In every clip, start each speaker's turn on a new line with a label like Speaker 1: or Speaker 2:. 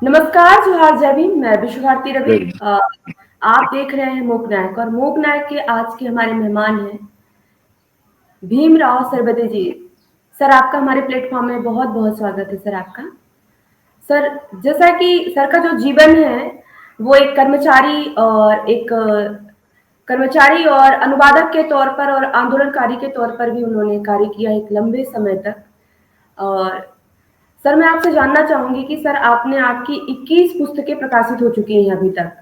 Speaker 1: नमस्कार, जोहार, जय भीम। मैं विश्व भारती रवि।
Speaker 2: जय हिंद।
Speaker 1: आप देख रहे हैं मूक नायक, और मूक नायक के आज के हमारे मेहमान हैं भीमराव सरबदे जी। सर, आपका हमारे प्लेटफॉर्म में बहुत बहुत स्वागत है सर आपका। सर, जैसा कि सर का जो जीवन है वो एक कर्मचारी और अनुवादक के तौर पर और आंदोलनकारी के तौर पर भी उन्होंने कार्य किया एक लंबे समय तक। और सर, मैं आपसे जानना चाहूंगी कि सर, आपने आपकी 21 पुस्तकें प्रकाशित हो चुकी हैं अभी तक।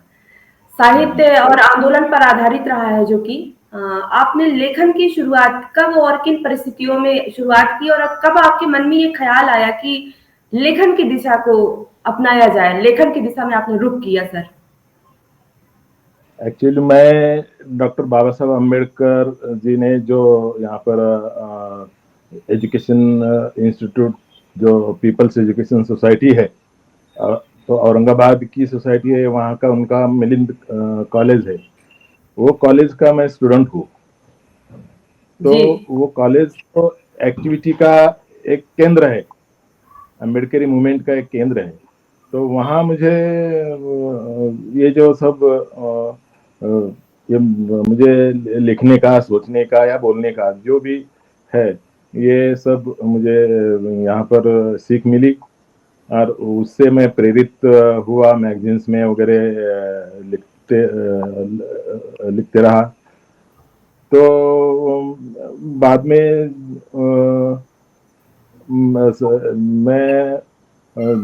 Speaker 1: साहित्य और आंदोलन पर आधारित रहा है, जो कि आपने लेखन की शुरुआत कब और किन परिस्थितियों में शुरुआत की, और कब आपके मन में ये ख्याल आया कि लेखन की दिशा को अपनाया जाए, लेखन की दिशा में आपने रुख किया सर?
Speaker 2: एक्चुअली मैं डॉक्टर बाबा साहब अम्बेडकर जी ने जो यहाँ पर एजुकेशन इंस्टीट्यूट, जो पीपल्स एजुकेशन सोसाइटी है, तो औरंगाबाद की सोसाइटी है, वहाँ का उनका मिलिंद कॉलेज है। वो कॉलेज का मैं स्टूडेंट हूँ। तो
Speaker 1: जी।
Speaker 2: वो कॉलेज तो एक्टिविटी का एक केंद्र है, अम्बेडकरी मूवमेंट का एक केंद्र है। तो वहाँ मुझे ये जो सब ये मुझे लिखने का, सोचने का या बोलने का जो भी है, ये सब मुझे यहाँ पर सीख मिली। और उससे मैं प्रेरित हुआ, मैगजीन्स में वगैरह लिखते रहा। तो बाद में मैं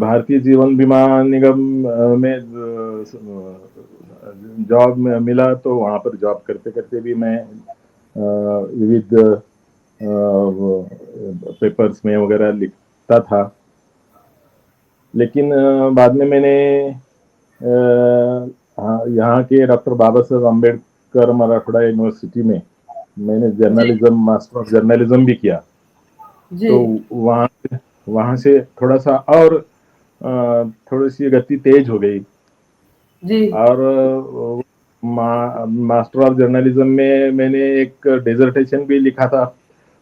Speaker 2: भारतीय जीवन बीमा निगम में जॉब में मिला। तो वहाँ पर जॉब करते करते भी मैं विविध पेपर्स में वगैरह लिखता था। लेकिन बाद में मैंने यहाँ के डॉक्टर बाबा साहब अम्बेडकर मराठवाड़ा यूनिवर्सिटी में मैंने
Speaker 1: जी।
Speaker 2: जर्नलिज्म, मास्टर ऑफ जर्नलिज्म भी किया।
Speaker 1: जी।
Speaker 2: तो वहाँ वहाँ से थोड़ा सा और थोड़ी सी गति तेज हो गई।
Speaker 1: जी।
Speaker 2: और मास्टर ऑफ जर्नलिज्म में मैंने एक डिसर्टेशन भी लिखा था,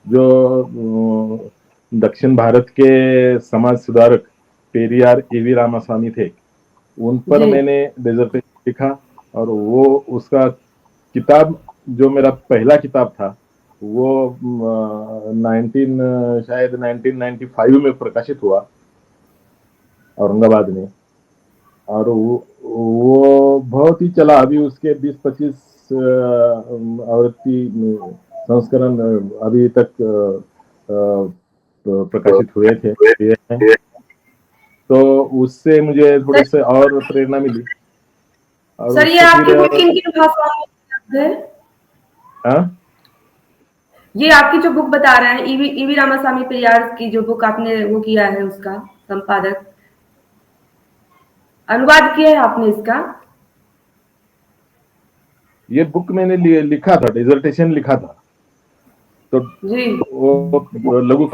Speaker 2: जो दक्षिण भारत के समाज सुधारक पेरियार एवी रामास्वामी थे, उन पर
Speaker 1: जी।
Speaker 2: मैंने डिसर्टेशन लिखा। और वो उसका किताब, जो मेरा पहला किताब था, वो 1995 में प्रकाशित हुआ औरंगाबाद में। और वो बहुत ही चला। अभी उसके 20-25 आवृत्ति संस्करण अभी तक प्रकाशित हुए थे, हुए हैं। तो उससे मुझे थोड़े
Speaker 1: सर,
Speaker 2: से और प्रेरणा मिली। और
Speaker 1: सर, ये
Speaker 2: उससे फिर
Speaker 1: आपकी बुक किन किन भाषाओं में उपलब्ध है?
Speaker 2: हाँ,
Speaker 1: ये आपकी जो बुक बता रहे हैं, ईवी ईवी रामास्वामी पेरियार की जो बुक आपने वो किया है, उसका संपादक, अनुवाद किया है आपने इसका?
Speaker 2: ये बुक मैंने लिखा था, डिसर्टेशन लिखा था। तो
Speaker 1: जी।
Speaker 2: वो लघु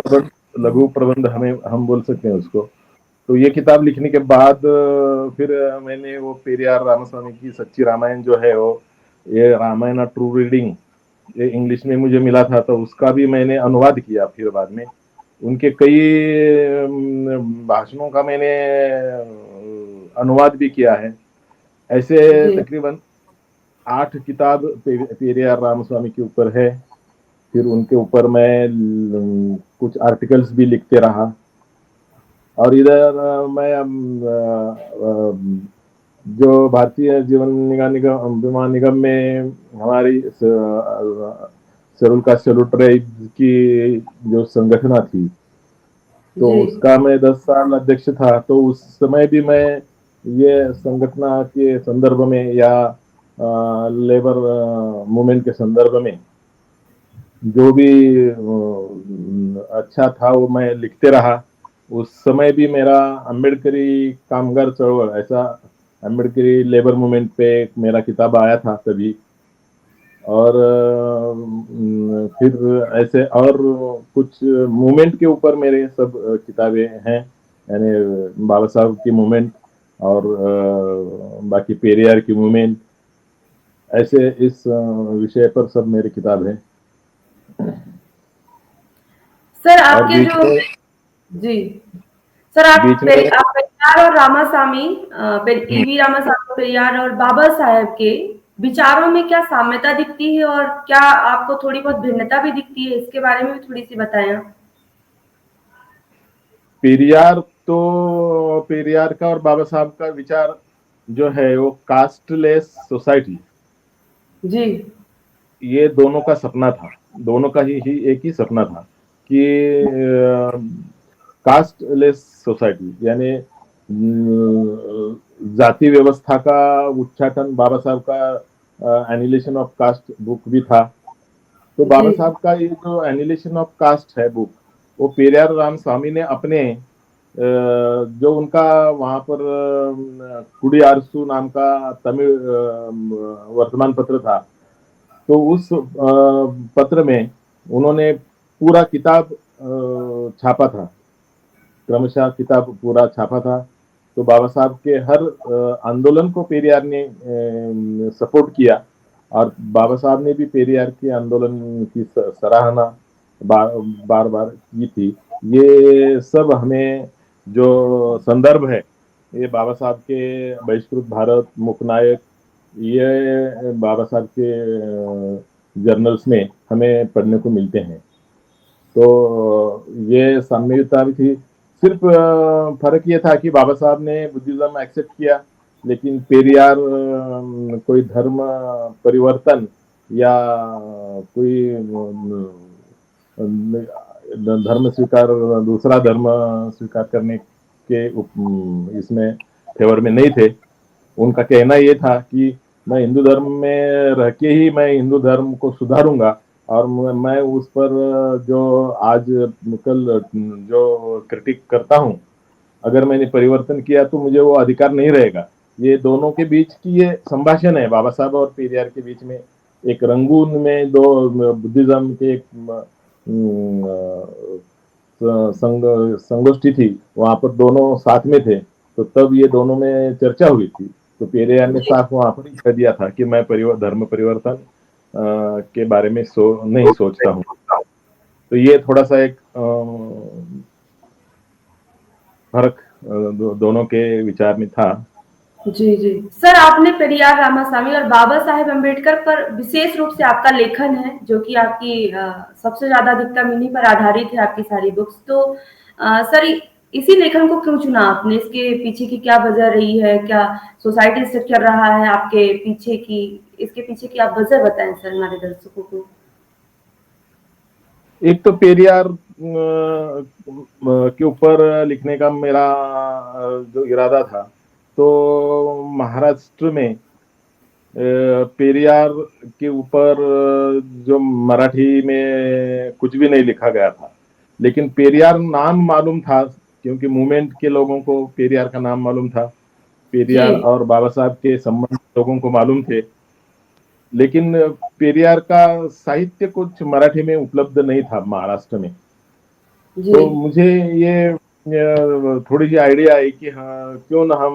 Speaker 2: प्रबंध हमें हम बोल सकते हैं उसको। तो ये किताब लिखने के बाद फिर मैंने वो पेरियार रामास्वामी की सच्ची रामायण जो है, वो ये रामायण ट्रू रीडिंग, ये इंग्लिश में मुझे मिला था, तो उसका भी मैंने अनुवाद किया। फिर बाद में उनके कई भाषणों का मैंने अनुवाद भी किया है। ऐसे
Speaker 1: जी।
Speaker 2: तकरीबन 8 किताब पेरियार रामास्वामी के ऊपर है। फिर उनके ऊपर मैं कुछ आर्टिकल्स भी लिखते रहा। और इधर मैं जो भारतीय जीवन निगम बीमा निगम में हमारी शेड्यूल कास्ट शेड्यूल ट्राइब की जो संगठना थी, तो
Speaker 1: जी।
Speaker 2: उसका मैं 10 साल अध्यक्ष था। तो उस समय भी मैं ये संगठना के संदर्भ में या लेबर मूवमेंट के संदर्भ में जो भी अच्छा था वो मैं लिखते रहा। उस समय भी मेरा अम्बेडकरी कामगार चळवळ, ऐसा अम्बेडकरी लेबर मूवमेंट पे मेरा किताब आया था तभी। और फिर ऐसे और कुछ मूवमेंट के ऊपर मेरे सब किताबें हैं, यानी बाबा साहब की मूवमेंट और बाकी पेरियार की मूवमेंट, ऐसे इस विषय पर सब मेरी किताब है।
Speaker 1: सर,
Speaker 2: और
Speaker 1: आपके
Speaker 2: बीच
Speaker 1: जो
Speaker 2: में
Speaker 1: जी सर
Speaker 2: बीच में
Speaker 1: आप पेरियार और रामासामी ईवी रामासामी पेरियार और बाबा साहेब के विचारों में क्या साम्यता दिखती है और क्या आपको थोड़ी बहुत भिन्नता भी दिखती है, इसके बारे में भी थोड़ी सी बताएं आप।
Speaker 2: पेरियार तो पेरियार का और बाबा साहब का विचार जो है वो कास्टलेस सोसाइटी,
Speaker 1: जी
Speaker 2: ये दोनों का सपना था। दोनों का ही एक ही सपना था कि कास्टलेस सोसाइटी, यानी जाति व्यवस्था का उच्चाटन। बाबा साहब का एनिलेशन ऑफ कास्ट बुक भी था। तो
Speaker 1: जी
Speaker 2: बाबा साहब का ये जो एनिलेशन ऑफ कास्ट है बुक, वो पेरियार राम स्वामी ने अपने जो उनका वहां पर कुड़ी आरसू नाम का तमिल वर्तमान पत्र था, तो उस पत्र में उन्होंने पूरा किताब छापा था, क्रमशः किताब पूरा छापा था। तो बाबा साहब के हर आंदोलन को पेरियार ने सपोर्ट किया, और बाबा साहब ने भी पेरियार के आंदोलन की सराहना बार बार की थी। ये सब हमें जो संदर्भ है, ये बाबा साहब के बहिष्कृत भारत, मुकनायक, ये बाबा साहब के जर्नल्स में हमें पढ़ने को मिलते हैं। तो ये साम्यता भी थी। सिर्फ फर्क ये था कि बाबा साहब ने बुद्धिज्म एक्सेप्ट किया, लेकिन पेरियार कोई धर्म परिवर्तन या कोई धर्म स्वीकार, दूसरा धर्म स्वीकार करने के इसमें फेवर में नहीं थे। उनका कहना ये था कि मैं हिंदू धर्म में रह के ही मैं हिंदू धर्म को सुधारूंगा, और मैं उस पर जो आज कल जो क्रिटिक करता हूँ, अगर मैंने परिवर्तन किया तो मुझे वो अधिकार नहीं रहेगा। ये दोनों के बीच की ये संभाषण है, बाबा साहब और पेरियार के बीच में। एक रंगून में दो बुद्धिज्म के एक संगोष्ठी थी, वहां पर दोनों साथ में थे। तो तब ये दोनों में चर्चा हुई थी। तो पेरियार ने
Speaker 1: जी
Speaker 2: साफ वहां पर ही कह दिया था कि मैं धर्म परिवर्तन के बारे में नहीं सोचता हूँ। तो ये थोड़ा सा एक फर्क दोनों के विचार में था।
Speaker 1: जी जी सर, आपने पेरियार रामासामी और बाबा साहेब अम्बेडकर पर विशेष रूप से आपका लेखन है, जो कि आपकी सबसे ज्यादा अधिकतम इन्हीं पर आधारित है आपकी सारी बुक्स। तो सर इसी लेखन को क्यों चुना आपने, इसके पीछे की क्या वजह रही है, क्या सोसाइटी स्ट्रक्चर रहा है आपके पीछे की, इसके पीछे की आप वजह बताएं सर हमारे दर्शकों को।
Speaker 2: एक तो पेरियार के ऊपर लिखने का मेरा जो इरादा था, तो महाराष्ट्र में पेरियार के ऊपर जो मराठी में कुछ भी नहीं लिखा गया था, लेकिन पेरियार नाम मालूम था, क्योंकि मूवमेंट के लोगों को पेरियार का नाम मालूम था।
Speaker 1: जी
Speaker 2: पेरियार और बाबा साहब के संबंध लोगों को मालूम थे, लेकिन पेरियार का साहित्य कुछ मराठी में उपलब्ध नहीं था महाराष्ट्र में।
Speaker 1: जी
Speaker 2: तो मुझे ये थोड़ी सी आइडिया आई कि हाँ, क्यों ना हम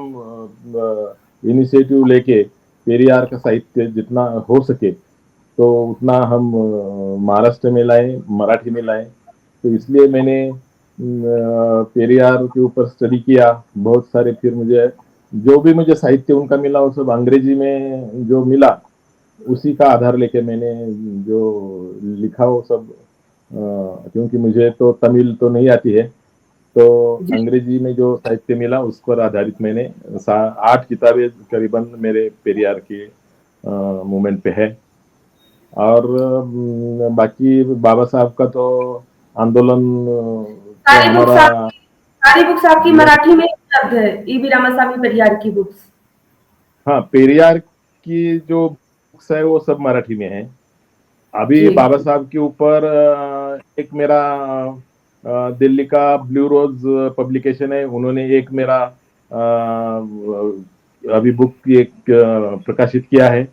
Speaker 2: इनिशिएटिव लेके पेरियार का साहित्य जितना हो सके तो उतना हम महाराष्ट्र में लाएं, मराठी में लाएं। तो इसलिए मैंने पेरियार के ऊपर स्टडी किया बहुत सारे। फिर मुझे जो भी मुझे साहित्य उनका मिला वो सब अंग्रेजी में जो मिला, उसी का आधार लेके मैंने जो लिखा वो सब, क्योंकि मुझे तो तमिल तो नहीं आती है, तो
Speaker 1: जी
Speaker 2: अंग्रेजी में जो साहित्य मिला उस पर आधारित मैंने 8 किताबें करीबन मेरे पेरियार के मूवमेंट पे है। और बाकी बाबा साहब का तो आंदोलन तो
Speaker 1: सारी बुक्स
Speaker 2: हमारा
Speaker 1: आपकी सारी बुक्स आपकी
Speaker 2: जीवन।
Speaker 1: मराठी में उपलब्ध है, ईवी रामासामी पेरियार की बुक्स।
Speaker 2: हाँ, पेरियार की जो बुक्स है वो सब मराठी में है। अभी
Speaker 1: जी
Speaker 2: बाबा साहब के ऊपर एक मेरा दिल्ली का ब्लू रोज पब्लिकेशन है, उन्होंने एक मेरा अभी बुक एक प्रकाशित किया है।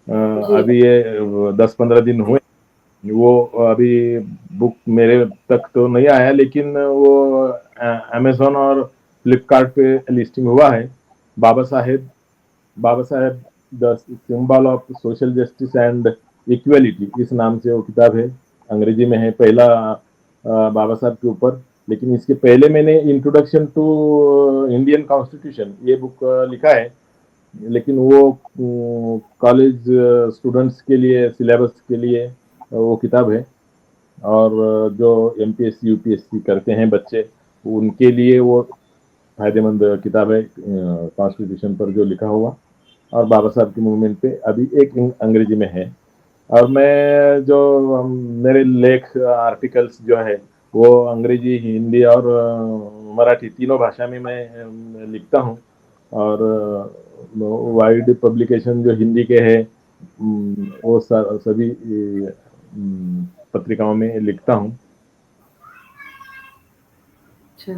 Speaker 1: जी
Speaker 2: अभी ये 10-15 दिन हुए। वो अभी बुक मेरे तक तो नहीं आया, लेकिन वो अमेजोन और फ्लिपकार्ट पे लिस्टिंग हुआ है। Baba Saheb Baba Saheb the symbol of social justice and equality, इस नाम से वो किताब है, अंग्रेजी में है। पहला बाबा साहब के ऊपर लेकिन इसके पहले मैंने इंट्रोडक्शन टू इंडियन कॉन्स्टिट्यूशन ये बुक लिखा है, लेकिन वो कॉलेज स्टूडेंट्स के लिए, सिलेबस के लिए वो किताब है। और जो एमपीएससी यूपीएससी करते हैं बच्चे, उनके लिए वो फायदेमंद किताब है, कॉन्स्टिट्यूशन पर जो लिखा हुआ। और बाबा साहब की मूवमेंट पे अभी एक अंग्रेजी में है। और मैं जो मेरे लेख आर्टिकल्स जो है वो अंग्रेजी, हिंदी और मराठी तीनों भाषा में मैं लिखता हूँ। और वाइड पब्लिकेशन जो हिंदी के है वो सभी पत्रिकाओं में लिखता हूँ।
Speaker 1: अच्छा।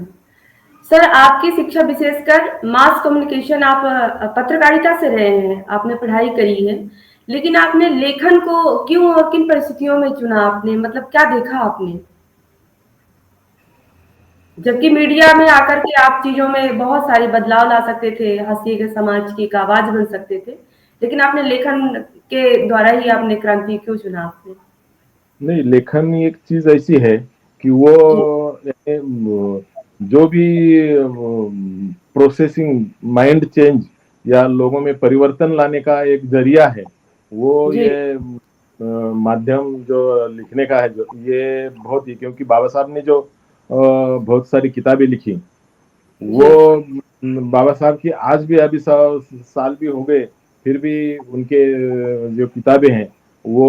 Speaker 1: सर, आपकी शिक्षा विशेषकर मास कम्युनिकेशन, आप पत्रकारिता से रहे हैं, आपने पढ़ाई करी है, लेकिन आपने लेखन को क्यों और किन परिस्थितियों में चुना आपने? मतलब क्या देखा आपने? जबकि मीडिया में आकर के आप चीज़ों में बहुत सारे बदलाव ला सकते थे, हँसी के समाज की एक आवाज़ बन सकते थे, लेकिन आपने लेखन के द्वारा ही आपने क्रांति क्यों चुना आपने?
Speaker 2: नहीं, लेखन एक चीज ऐसी है कि वो
Speaker 1: जी,
Speaker 2: जो भी प्रोसेसिंग, माइंड चेंज या लोगों में परिवर्तन लाने का एक जरिया है, वो
Speaker 1: जी,
Speaker 2: ये माध्यम जो लिखने का है, जो ये बहुत ही, क्योंकि बाबा साहब ने जो बहुत सारी किताबें लिखी,
Speaker 1: जी,
Speaker 2: वो बाबा साहब की आज भी, अभी 100 साल भी हो गए, फिर भी उनके जो किताबं हैं वो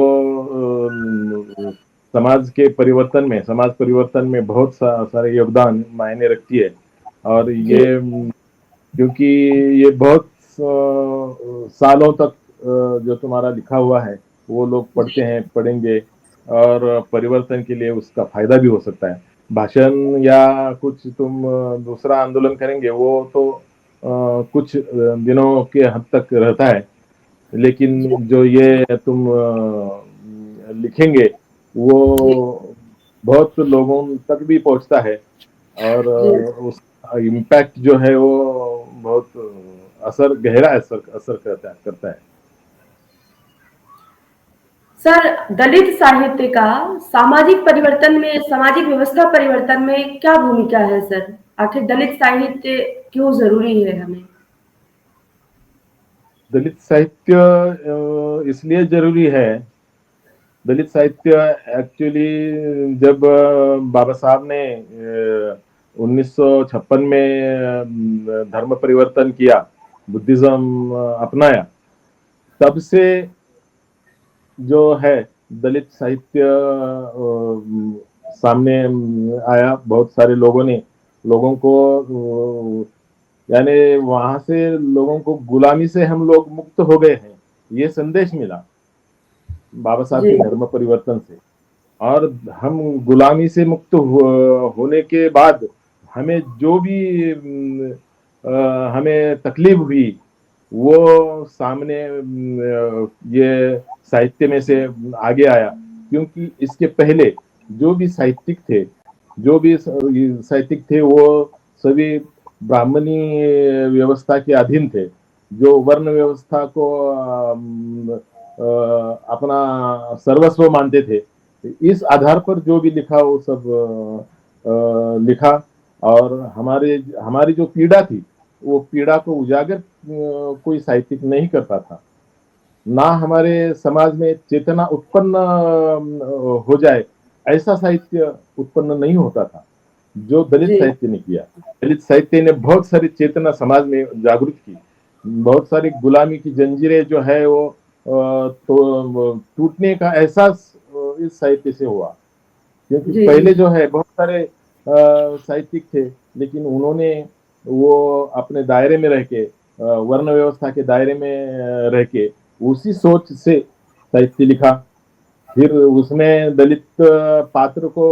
Speaker 2: समाज के परिवर्तन में, समाज परिवर्तन में बहुत सारे योगदान मायने रखती है। और
Speaker 1: जी,
Speaker 2: ये क्योंकि ये बहुत सालों तक जो तुम्हारा लिखा हुआ है वो लोग पढ़ते
Speaker 1: जी,
Speaker 2: हैं, पढ़ेंगे, और परिवर्तन के लिए उसका फायदा भी हो सकता है। भाषण या कुछ तुम दूसरा आंदोलन करेंगे वो तो कुछ दिनों के हद तक रहता है,
Speaker 1: जी,
Speaker 2: लेकिन जो ये तुम लिखेंगे वो
Speaker 1: जी,
Speaker 2: बहुत लोगों तक भी पहुंचता है। और
Speaker 1: जी।
Speaker 2: उसका इम्पैक्ट जो है वो बहुत असर, गहरा असर असर करता है।
Speaker 1: सर, दलित साहित्य का सामाजिक परिवर्तन में, सामाजिक व्यवस्था परिवर्तन में क्या भूमिका है सर? आखिर दलित साहित्य क्यों ज़रूरी है हमें?
Speaker 2: दलित साहित्य इसलिए जरूरी है, दलित साहित्य एक्चुअली जब बाबा साहब ने 1956 में धर्म परिवर्तन किया, बुद्धिज्म अपनाया, तब से जो है दलित साहित्य सामने आया। बहुत सारे लोगों ने, लोगों को यानी वहां से लोगों को गुलामी से हम लोग मुक्त हो गए हैं, ये संदेश मिला बाबा साहब
Speaker 1: जी,
Speaker 2: के धर्म परिवर्तन से। और हम गुलामी से मुक्त होने के बाद हमें जो भी हमें तकलीफ हुई वो सामने ये साहित्य में से आगे आया। क्योंकि इसके पहले जो भी साहित्यिक थे, जो भी साहित्यिक थे वो सभी ब्राह्मणी व्यवस्था के अधीन थे, जो वर्ण व्यवस्था को अपना सर्वस्व मानते थे। इस आधार पर जो भी लिखा वो सब लिखा। और हमारे हमारी जो पीड़ा थी, वो पीड़ा को उजागर कोई साहित्यिक नहीं करता था। ना हमारे समाज में चेतना उत्पन्न हो जाए, ऐसा साहित्य उत्पन्न नहीं होता था जो दलित
Speaker 1: जी,
Speaker 2: साहित्य ने किया। दलित साहित्य ने बहुत सारी चेतना समाज में जागृत की, बहुत सारी गुलामी की जंजीरें जो है वो तो टूटने का एहसास इस साहित्य से हुआ। क्योंकि
Speaker 1: जी, जी,
Speaker 2: पहले जो है बहुत सारे साहित्यिक थे, लेकिन उन्होंने वो अपने दायरे में रह के, वर्ण व्यवस्था के दायरे में रह के उसी सोच से साहित्य लिखा। फिर उसमें दलित पात्र को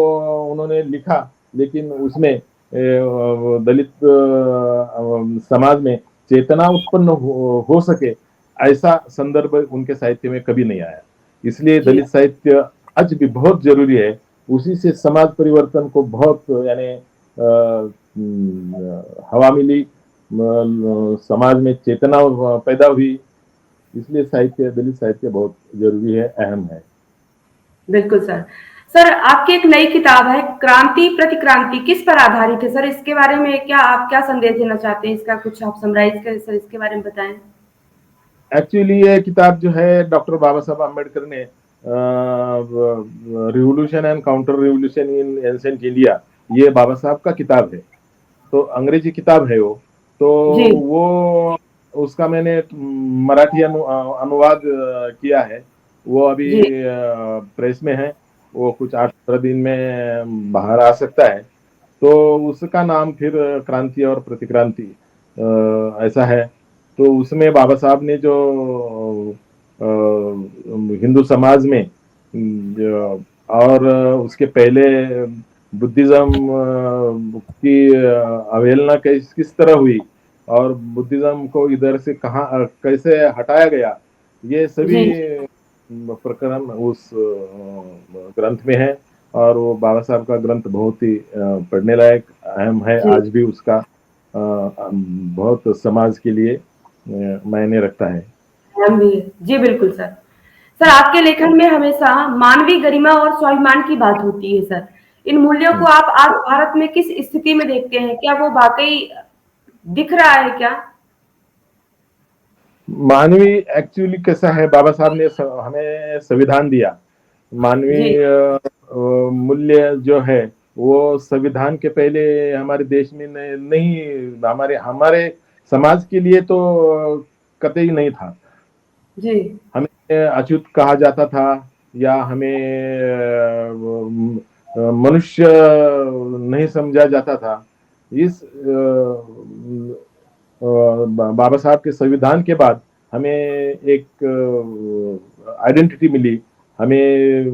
Speaker 2: उन्होंने लिखा, लेकिन उसमें दलित समाज में चेतना उत्पन्न हो सके, ऐसा संदर्भ उनके साहित्य में कभी नहीं आया। इसलिए
Speaker 1: जी।
Speaker 2: दलित साहित्य आज भी बहुत जरूरी है। उसी से समाज परिवर्तन को बहुत यानी हवा मिली, समाज में चेतना पैदा हुई। इसलिए साहित्य, दलित साहित्य बहुत जरूरी है, अहम है।
Speaker 1: बिल्कुल सर। सर आपकी एक नई किताब है क्रांति प्रतिक्रांति, किस पर आधारित है सर? इसके बारे में क्या आप क्या संदेश देना चाहते हैं? इसका कुछ आप समराइज करें सर, इसके बारे में बताएं।
Speaker 2: एक्चुअली ये किताब जो है डॉक्टर बाबा साहब आम्बेडकर ने revolution and counter revolution in ancient India, ये बाबा साहब का किताब है। तो अंग्रेजी किताब है वो। तो
Speaker 1: जी
Speaker 2: वो उसका मैंने मराठी अनुवाद किया है। वो अभी
Speaker 1: जी
Speaker 2: प्रेस में है। वो कुछ 8-15 दिन में बाहर आ सकता है। तो उसका नाम फिर क्रांति और प्रतिक्रांति ऐसा है। तो उसमें बाबा साहब ने जो हिंदू समाज में और उसके पहले बुद्धिज्म की अवहेलना किस तरह हुई और बुद्धिज्म को इधर से कहाँ कैसे हटाया गया, ये सभी
Speaker 1: जी
Speaker 2: प्रकरण उस ग्रंथ में है। और वो बाबा साहब का ग्रंथ बहुत ही पढ़ने लायक अहम है।
Speaker 1: जी
Speaker 2: आज भी उसका बहुत समाज के लिए मायने रखता है।
Speaker 1: हम भी है। जी बिल्कुल सर। सर आपके लेखन में हमेशा मानवीय गरिमा और स्वाभिमान की बात होती है सर। इन मूल्यों को आप आज भारत में किस स्थिति में देखते हैं? क्या वो वाकई दिख रहा है क्या?
Speaker 2: मानवीय एक्चुअली कैसा है, बाबा साहब ने हमें संविधान दिया।
Speaker 1: जी
Speaker 2: मानवीय मूल्य जो है वो संविधान के पहले हमारे देश में नहीं, हमारे हमारे समाज के लिए तो कतई नहीं था।
Speaker 1: जी
Speaker 2: हमें अछूत कहा जाता था या हमें मनुष्य नहीं समझा जाता था। इस बाबा साहब के संविधान के बाद हमें एक आइडेंटिटी मिली। हमें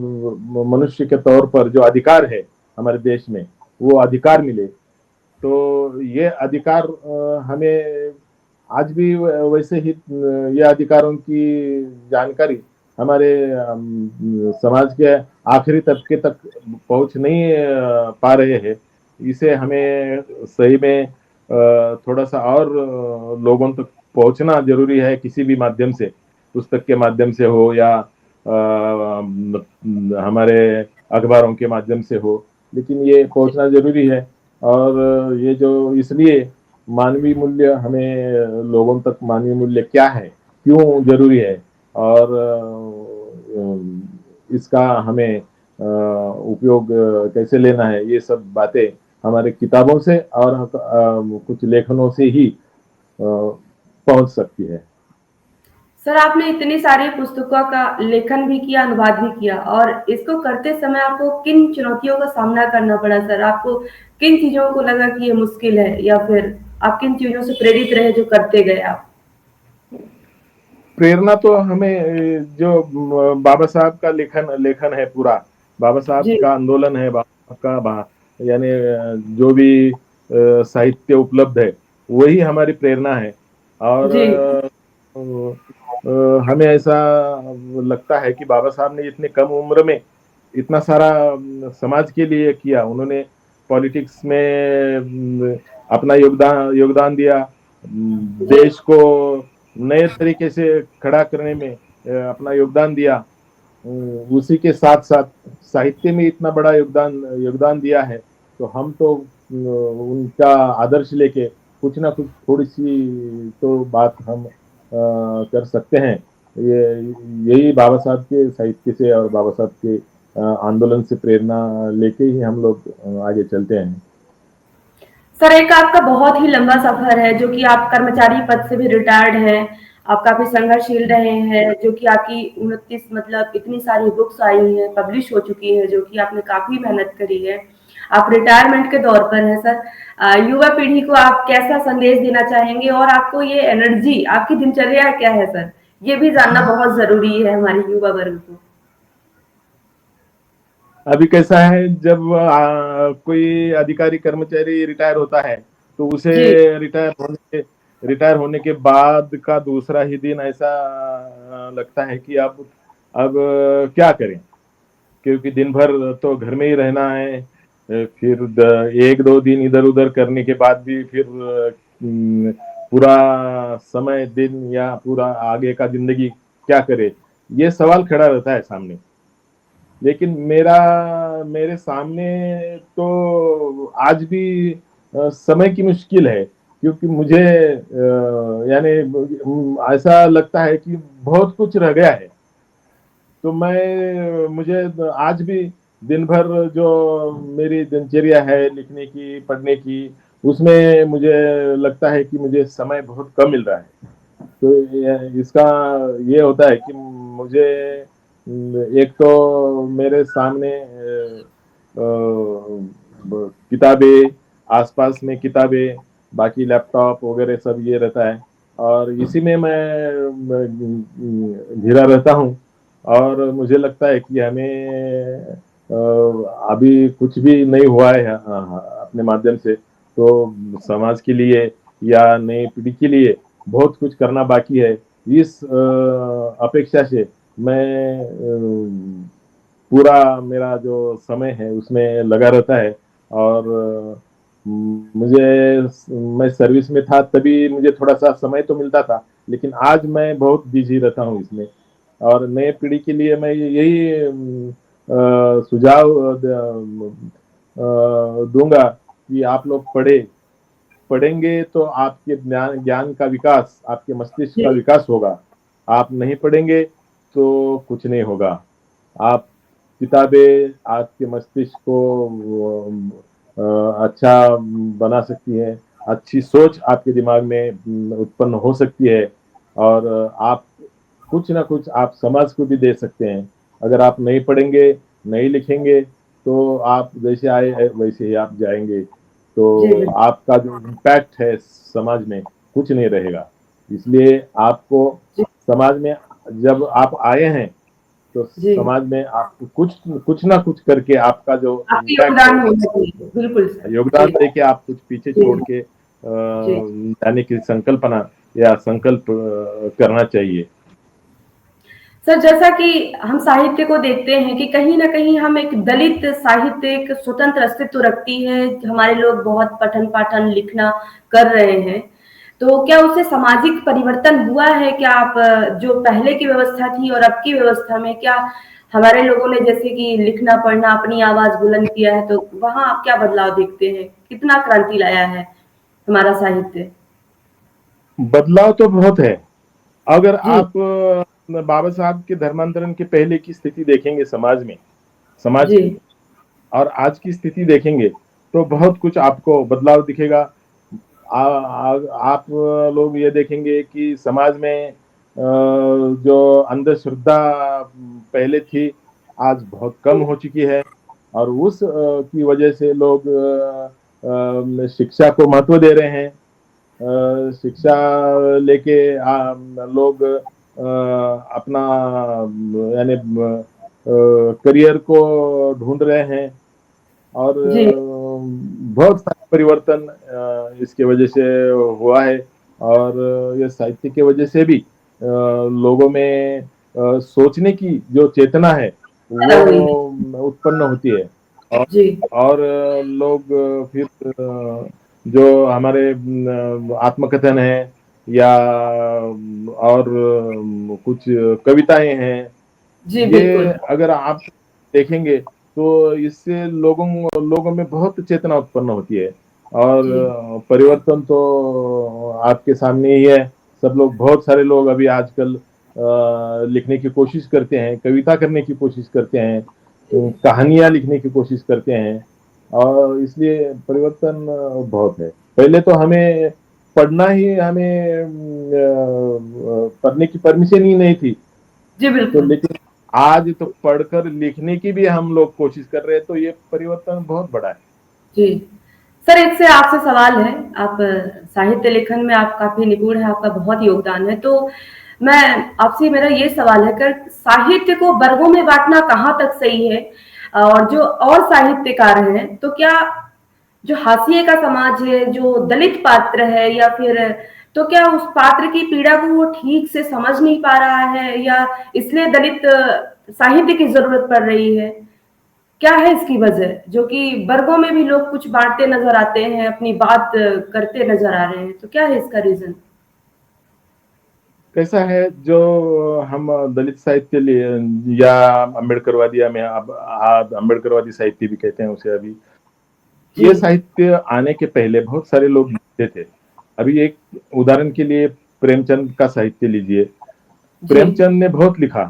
Speaker 2: मनुष्य के तौर पर जो अधिकार है हमारे देश में, वो अधिकार मिले। तो ये अधिकार हमें आज भी वैसे ही ये अधिकारों की जानकारी हमारे समाज के आखिरी तबके तक पहुंच नहीं पा रहे हैं। इसे हमें सही में थोड़ा सा और लोगों तक पहुंचना जरूरी है, किसी भी माध्यम से, पुस्तक के माध्यम से हो या हमारे अखबारों के माध्यम से हो, लेकिन ये पहुंचना जरूरी है। और ये जो इसलिए मानवीय मूल्य, हमें लोगों तक मानवीय मूल्य क्या है, क्यों जरूरी है और इसका हमें उपयोग कैसे लेना है, ये सब बातें हमारे किताबों से और कुछ लेखनों से ही पहुंच सकती है।
Speaker 1: सर आपने इतनी सारी पुस्तकों का लेखन भी किया, अनुवाद भी किया, और इसको करते समय आपको किन चुनौतियों का सामना करना पड़ा सर? आपको किन चीजों को लगा कि ये मुश्किल है, या फिर आप किन चीजों से प्रेरित रहे जो करते गए आप?
Speaker 2: प्रेरणा तो हमें जो बाबा साहब का लेखन लेखन है पूरा, बाबा साहब
Speaker 1: जी
Speaker 2: का आंदोलन है, बाबा साहब का यानी जो भी साहित्य उपलब्ध है वही हमारी प्रेरणा है। और
Speaker 1: जी
Speaker 2: हमें ऐसा लगता है कि बाबा साहब ने इतने कम उम्र में इतना सारा समाज के लिए किया। उन्होंने पॉलिटिक्स में अपना योगदान योगदान दिया।
Speaker 1: जी
Speaker 2: देश को नए तरीके से खड़ा करने में अपना योगदान दिया। उसी के साथ साथ साहित्य में इतना बड़ा योगदान योगदान दिया है। तो हम तो उनका आदर्श लेके कुछ ना कुछ थोड़ी सी तो बात हम कर सकते हैं। ये यही बाबा साहब के साहित्य से और बाबा साहब के आंदोलन से प्रेरणा लेके ही हम लोग आगे चलते हैं।
Speaker 1: सर एक आपका बहुत ही लंबा सफर है, जो कि आप कर्मचारी पद से भी रिटायर्ड हैं। आप काफी संघर्षशील रहे हैं, जो कि आपकी 29 मतलब इतनी सारी बुक्स आई हैं, पब्लिश हो चुकी है, जो कि आपने काफी मेहनत करी है। आप रिटायरमेंट के दौर पर हैं सर। युवा पीढ़ी को आप कैसा संदेश देना चाहेंगे, और आपको ये एनर्जी, आपकी दिनचर्या क्या है सर? ये भी जानना बहुत जरूरी है हमारे युवा वर्ग को।
Speaker 2: अभी कैसा है, जब कोई अधिकारी कर्मचारी रिटायर होता है तो उसे
Speaker 1: जी
Speaker 2: रिटायर होने के बाद का दूसरा ही दिन ऐसा लगता है कि अब क्या करें, क्योंकि दिन भर तो घर में ही रहना है। फिर 1-2 दिन इधर उधर करने के बाद भी फिर पूरा समय दिन या पूरा आगे का जिंदगी क्या करे, ये सवाल खड़ा रहता है सामने। लेकिन मेरे सामने तो आज भी समय की मुश्किल है, क्योंकि मुझे यानी ऐसा लगता है कि बहुत कुछ रह गया है। तो मुझे आज भी दिन भर जो मेरी दिनचर्या है लिखने की, पढ़ने की, उसमें मुझे लगता है कि मुझे समय बहुत कम मिल रहा है। तो इसका ये होता है कि मुझे एक तो मेरे सामने किताबें, आसपास में किताबें, बाकी लैपटॉप वगैरह सब ये रहता है, और इसी में मैं घिरा रहता हूँ। और मुझे लगता है कि हमें अभी कुछ भी नहीं हुआ है अपने माध्यम से, तो समाज के लिए या नई पीढ़ी के लिए बहुत कुछ करना बाकी है। इस अपेक्षा से मैं पूरा मेरा जो समय है उसमें लगा रहता है। और मैं सर्विस में था तभी मुझे थोड़ा सा समय तो मिलता था, लेकिन आज मैं बहुत बिजी रहता हूँ इसमें। और नए पीढ़ी के लिए मैं यही सुझाव दूंगा कि आप लोग पढ़ेंगे तो आपके ज्ञान ज्ञान का विकास, आपके मस्तिष्क का
Speaker 1: जी
Speaker 2: विकास होगा। आप नहीं पढ़ेंगे तो कुछ नहीं होगा। आप किताबें आपके मस्तिष्क को अच्छा बना सकती है, अच्छी सोच आपके दिमाग में उत्पन्न हो सकती है। और आप कुछ ना कुछ आप समाज को भी दे सकते हैं। अगर आप नहीं पढ़ेंगे, नहीं लिखेंगे, तो आप जैसे आए वैसे ही आप जाएंगे।
Speaker 1: जी
Speaker 2: तो
Speaker 1: बिल्कुल।
Speaker 2: आपका जो इम्पैक्ट है समाज में कुछ नहीं रहेगा। इसलिए आपको
Speaker 1: जी
Speaker 2: समाज में, जब आप आए हैं, तो
Speaker 1: जी
Speaker 2: समाज में आपको कुछ कुछ ना कुछ करके आपका जो
Speaker 1: आपके
Speaker 2: इम्पैक्ट है,
Speaker 1: योगदान होना चाहिए, बिल्कुल सर।
Speaker 2: योगदान
Speaker 1: जी
Speaker 2: देके आप कुछ पीछे
Speaker 1: जी
Speaker 2: छोड़ के
Speaker 1: जी
Speaker 2: जाने की संकल्पना या संकल्प करना चाहिए।
Speaker 1: सर, जैसा कि हम साहित्य को देखते हैं कि कहीं ना कहीं हम एक दलित साहित्य एक स्वतंत्र अस्तित्व रखती है, हमारे लोग बहुत पठन पाठन लिखना कर रहे हैं, तो क्या उससे सामाजिक परिवर्तन हुआ है? क्या आप जो पहले की व्यवस्था थी और अब की व्यवस्था में क्या हमारे लोगों ने जैसे कि लिखना पढ़ना अपनी आवाज बुलंद किया है, तो वहां आप क्या बदलाव देखते हैं? कितना क्रांति लाया है हमारा साहित्य?
Speaker 2: बदलाव तो बहुत है। अगर
Speaker 1: जी
Speaker 2: आप बाबा साहब के धर्मांतरण के पहले की स्थिति देखेंगे समाज में, समाज
Speaker 1: जी
Speaker 2: की, और आज की स्थिति देखेंगे, तो बहुत कुछ आपको बदलाव दिखेगा। आप लोग ये देखेंगे कि समाज में जो अंधश्रद्धा पहले थी, आज बहुत कम हो चुकी है। और उस की वजह से लोग शिक्षा को महत्व दे रहे हैं। शिक्षा लेके लोग अपना यानी करियर को ढूंढ रहे हैं। और
Speaker 1: जी
Speaker 2: बहुत सारे परिवर्तन इसके वजह से हुआ है। और ये साहित्य के वजह से भी लोगों में सोचने की जो चेतना है वो
Speaker 1: पैदा हुई है।
Speaker 2: उत्पन्न होती है। और
Speaker 1: जी
Speaker 2: लोग फिर जो हमारे आत्मकथन है, या और कुछ कविताएं हैं,
Speaker 1: जी
Speaker 2: ये
Speaker 1: बिल्कुल।
Speaker 2: अगर आप देखेंगे तो इससे लोगों में बहुत चेतना उत्पन्न होती है। और
Speaker 1: जी
Speaker 2: परिवर्तन तो आपके सामने ही है। सब लोग, बहुत सारे लोग अभी आजकल लिखने की कोशिश करते हैं, कविता करने की कोशिश करते हैं, कहानियां लिखने की कोशिश करते हैं। और इसलिए परिवर्तन बहुत है। पहले तो हमें पढ़ना ही हमें पढ़ने की परमिशन ही नहीं थी।
Speaker 1: जी
Speaker 2: तो
Speaker 1: बिल्कुल।
Speaker 2: लेकिन आज तो पढ़कर लिखने की भी हम लोग कोशिश कर रहे हैं, तो ये परिवर्तन बहुत बड़ा है।
Speaker 1: जी। सर, एक से आपसे सवाल है, आप साहित्य लेखन में आप काफ़ी निपुण हैं, आपका बहुत योगदान है। तो मैं आपसे मेरा ये सवाल है कि साहित्य को वर्गों में बाँटना कहाँ तक सही है? और जो और साहित्यकार हैं, तो क्या जो हाशिए का समाज है, जो दलित पात्र है या फिर तो क्या उस पात्र की पीड़ा को वो ठीक से समझ नहीं पा रहा है या इसलिए दलित साहित्य की ज़रूरत पड़ रही है? क्या है इसकी वजह जो कि वर्गों में भी लोग कुछ बांटते नजर आते हैं, अपनी बात करते नजर आ रहे हैं, तो क्या है इसका रीजन?
Speaker 2: कैसा है जो हम दलित साहित्य या अम्बेडकरवादी में अब अम्बेडकरवादी साहित्य भी कहते हैं उसे अभी,
Speaker 1: जी
Speaker 2: ये साहित्य आने के पहले बहुत सारे लोग लिखते थे। अभी एक उदाहरण के लिए प्रेमचंद का साहित्य लीजिए।
Speaker 1: जी
Speaker 2: प्रेमचंद ने बहुत लिखा,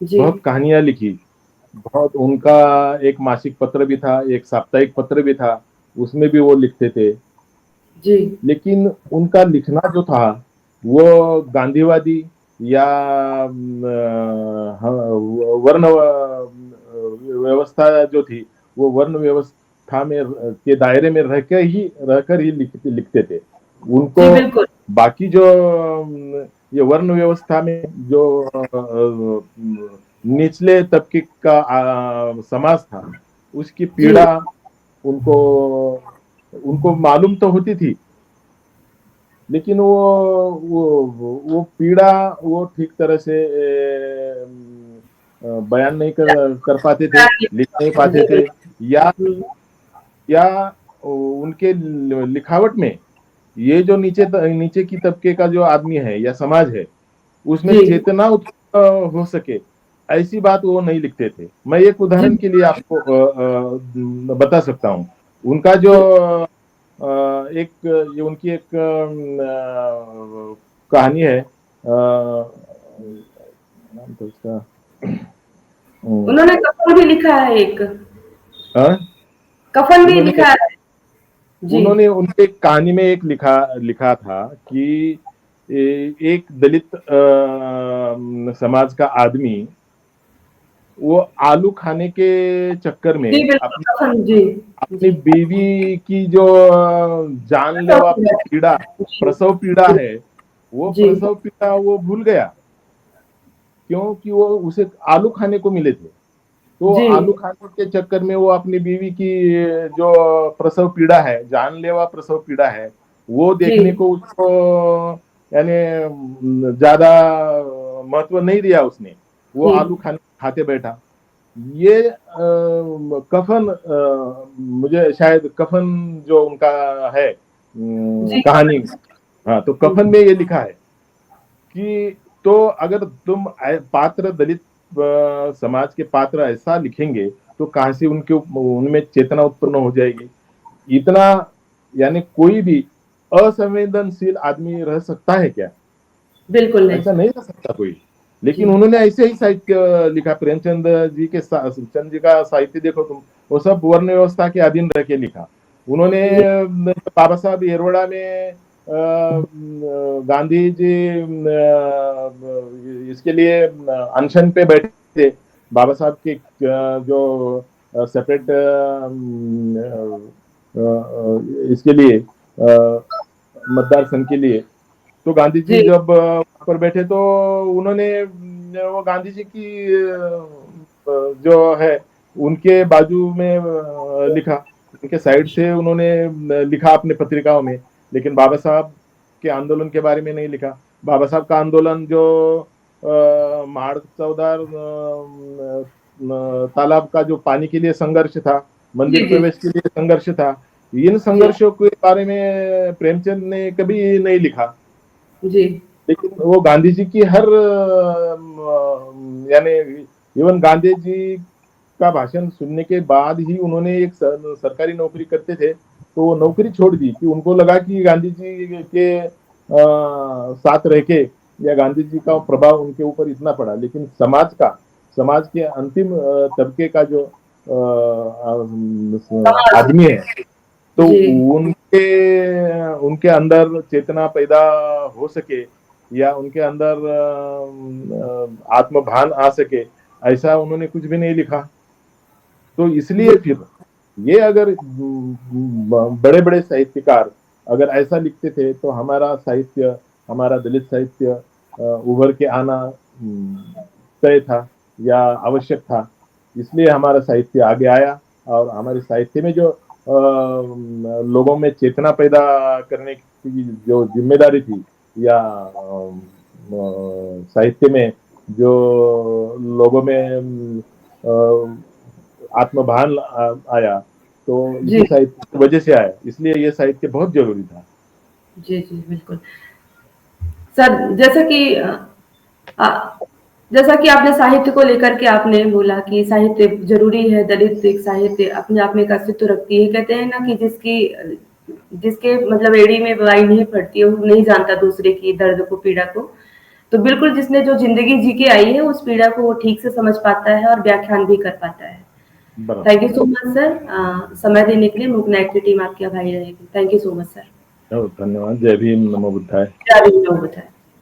Speaker 1: जी
Speaker 2: बहुत कहानियां लिखी, बहुत उनका एक मासिक पत्र भी था, एक साप्ताहिक पत्र भी था, उसमें भी वो लिखते थे।
Speaker 1: जी
Speaker 2: लेकिन उनका लिखना जो था वो गांधीवादी या वर्ण व्यवस्था जो थी वो वर्ण व्यवस्था में के दायरे में रहकर ही लिखते थे। उनको
Speaker 1: जी बिल्कुल
Speaker 2: बाकी जो ये वर्ण व्यवस्था में जो निचले तबके का समाज था उसकी
Speaker 1: जी
Speaker 2: पीड़ा उनको उनको मालूम तो होती थी, लेकिन वो पीड़ा वो ठीक तरह से बयान नहीं कर पाते थे, लिख नहीं पाते
Speaker 1: जी
Speaker 2: थे, या
Speaker 1: बिल्कुल
Speaker 2: या उनके लिखावट में ये जो नीचे की तबके का जो आदमी है या समाज है उसमें
Speaker 1: जी
Speaker 2: चेतना उत्पन्न हो सके, ऐसी बात वो नहीं लिखते थे। मैं एक
Speaker 1: जी
Speaker 2: उदाहरण के लिए आपको बता सकता हूँ। उनका जो
Speaker 1: जी
Speaker 2: एक ये उनकी एक कहानी है, नाम तो उसका
Speaker 1: उन्होंने कफन भी लिखा है एक,
Speaker 2: हाँ?
Speaker 1: कफन भी
Speaker 2: उन्होंने
Speaker 1: लिखा है। जी
Speaker 2: उन्होंने उनके कहानी में एक लिखा लिखा था कि एक दलित समाज का आदमी वो आलू खाने के चक्कर में
Speaker 1: जी बिल्कुल
Speaker 2: अपनी
Speaker 1: कफन जी
Speaker 2: अपनी
Speaker 1: जी
Speaker 2: बीवी की जो जानलेवा पीड़ा,
Speaker 1: जी
Speaker 2: प्रसव पीड़ा है, वो
Speaker 1: जी
Speaker 2: प्रसव पीड़ा वो भूल गया, क्योंकि वो उसे आलू खाने को मिले थे। तो
Speaker 1: जी
Speaker 2: आलू खाने के चक्कर में वो अपनी बीवी की जो प्रसव पीड़ा है, जानलेवा प्रसव पीड़ा है, वो
Speaker 1: जी
Speaker 2: देखने को उसको यानी ज्यादा महत्व नहीं दिया उसने, वो
Speaker 1: जी
Speaker 2: आलू खाने खाते बैठा। ये कफन मुझे शायद कफन जो उनका है
Speaker 1: जी
Speaker 2: कहानी, हाँ, तो
Speaker 1: जी
Speaker 2: कफन में ये लिखा है कि तो अगर तुम पात्र दलित समाज के पात्र ऐसा लिखेंगे तो कहां से उनके उनमें चेतना उत्पन्न हो जाएगी। इतना यानी कोई भी असंवेदनशील आदमी रह सकता है क्या?
Speaker 1: बिल्कुल नहीं।
Speaker 2: ऐसा नहीं रह सकता कोई।
Speaker 1: जी
Speaker 2: लेकिन उन्होंने ऐसे ही साहित्य लिखा। प्रेमचंद जी के चंद जी का साहित्य देखो तुम, वो सब वर्ण व्यवस्था के अधीन रह के लिखा। उन्होंने
Speaker 1: जी
Speaker 2: बाबा साहब येरवड़ा में गांधी जी इसके लिए अनशन पे बैठे थे। बाबा साहब के जो सेपरेट इसके लिए मतदार संघ के लिए, तो गांधी जी
Speaker 1: जी
Speaker 2: जब पर बैठे तो उन्होंने वो गांधी जी की जो है उनके बाजू में लिखा, उनके साइड से उन्होंने लिखा अपने पत्रिकाओं में, लेकिन बाबा साहब के आंदोलन के बारे में नहीं लिखा। बाबा साहब का आंदोलन जो माड़ चौदार तालाब का जो पानी के लिए संघर्ष था, मंदिर
Speaker 1: जी जी
Speaker 2: प्रवेश के लिए संघर्ष था, इन
Speaker 1: जी
Speaker 2: संघर्षों के बारे में प्रेमचंद ने कभी नहीं लिखा।
Speaker 1: जी
Speaker 2: लेकिन वो गांधी जी की हर यानी इवन गांधी जी का भाषण सुनने के बाद ही उन्होंने एक सरकारी नौकरी करते थे तो वो नौकरी छोड़ दी कि उनको लगा कि गांधी जी के साथ रह के या गांधी जी का प्रभाव उनके ऊपर इतना पड़ा, लेकिन समाज के अंतिम तबके का जो
Speaker 1: समाज
Speaker 2: आदमी है, तो
Speaker 1: जी
Speaker 2: उनके उनके अंदर चेतना पैदा हो सके या उनके अंदर आत्मभान आ सके, ऐसा उन्होंने कुछ भी नहीं लिखा। तो इसलिए
Speaker 1: जी
Speaker 2: फिर ये अगर बड़े बड़े साहित्यकार अगर ऐसा लिखते थे तो हमारा साहित्य, हमारा दलित साहित्य उभर के आना तय था या आवश्यक था। इसलिए हमारा साहित्य आगे आया और हमारे साहित्य में जो लोगों में चेतना पैदा करने की जो जिम्मेदारी थी या साहित्य में जो लोगों में आत्मभान आया, तो
Speaker 1: जी
Speaker 2: इसी साहित्य की वजह से आया, इसलिए ये साहित्य बहुत जरूरी था।
Speaker 1: जी जी बिल्कुल। सर जैसा कि आपने साहित्य को लेकर के आपने बोला कि साहित्य जरूरी है, दलित एक साहित्य अपने आप में एक अस्तित्व रखती है। कहते हैं ना कि जिसके मतलब एड़ी में बवाई नहीं पड़ती है, वो नहीं जानता दूसरे की दर्द को, पीड़ा को। तो बिल्कुल जिसने जो जिंदगी जी के आई है, उस पीड़ा को वो ठीक से समझ पाता है और व्याख्यान भी कर पाता है।
Speaker 2: बराबर।
Speaker 1: Thank you so much sir, समय देने के लिए। मूक नायक की टीम आपकी आभारी रहेगी। Thank you so much sir.
Speaker 2: धन्यवाद। जय भीम, नमो बुद्धाय।
Speaker 1: जय भीम, नमो बुद्धाय।